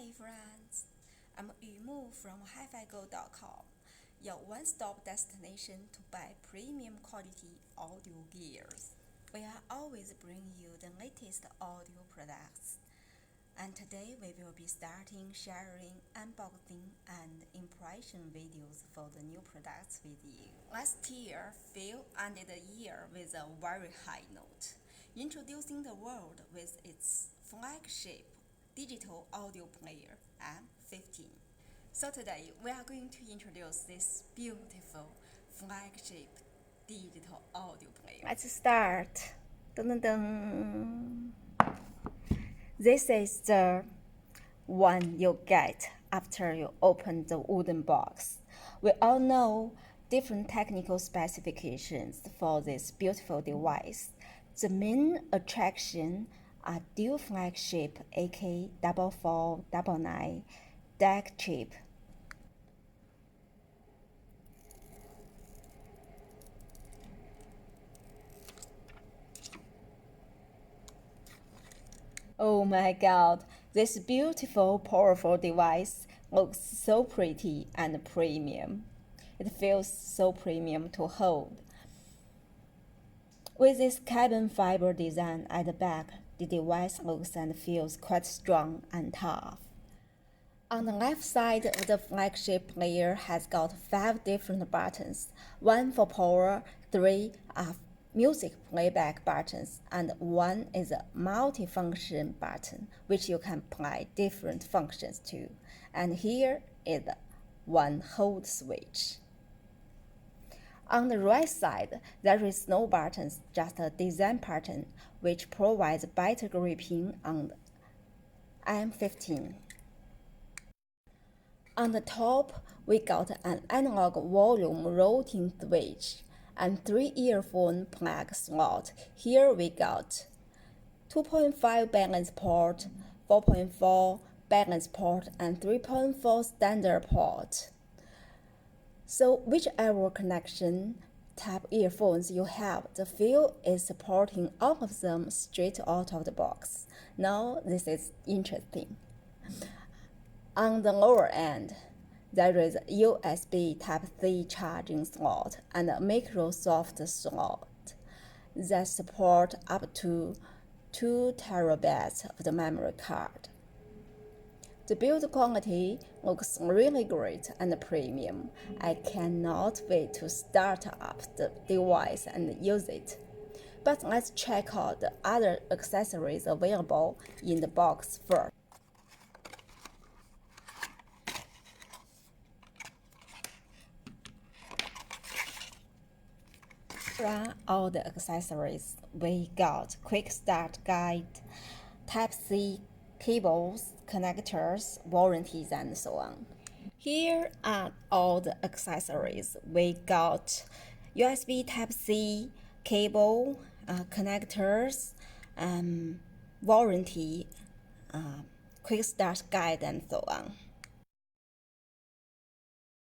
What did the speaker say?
Hi friends, I'm Yumu from HiFiGo.com, your one-stop destination to buy premium quality audio gears. We are always bringing you the latest audio products. And today we will be sharing unboxing and impression videos for the new products with you. Last year, Fiio ended the year with a very high note, introducing the world with its flagship digital audio player M15. So today we are going to introduce this beautiful flagship digital audio player. Let's start. Dun, dun, dun. This is the one you get after you open the wooden box. We all know different technical specifications for this beautiful device. The main attraction are dual flagship AK4499 DAC chip. Oh my god, this beautiful, powerful device looks so pretty and premium. It feels so premium to hold. With this carbon fiber design at the back, the device looks and feels quite strong and tough. On the left side of the flagship player has got 5 different buttons, 1 for power, 3 are music playback buttons, and 1 is a multi-function button, which you can apply different functions to. And here is one hold switch. On the right side, there is no buttons, just a design pattern, which provides better gripping on the M15. On the top, we got an analog volume routing switch and 3 earphone plug slot. Here we got 2.5 balance port, 4.4 balance port, and 3.4 standard port. So whichever connection type earphones you have, the Fiio is supporting all of them straight out of the box. Now this is interesting. On the lower end, there is a USB Type-C charging slot and a Microsoft slot that support up to 2 terabytes of the memory card. The build quality looks really great and premium. I cannot wait to start up the device and use it. But let's check out the other accessories available in the box first. Here are all the accessories. We got quick start guide, Type-C cables, connectors, warranties, and so on. Here are all the accessories. We got USB Type-C cable, connectors, warranty, quick start guide, and so on.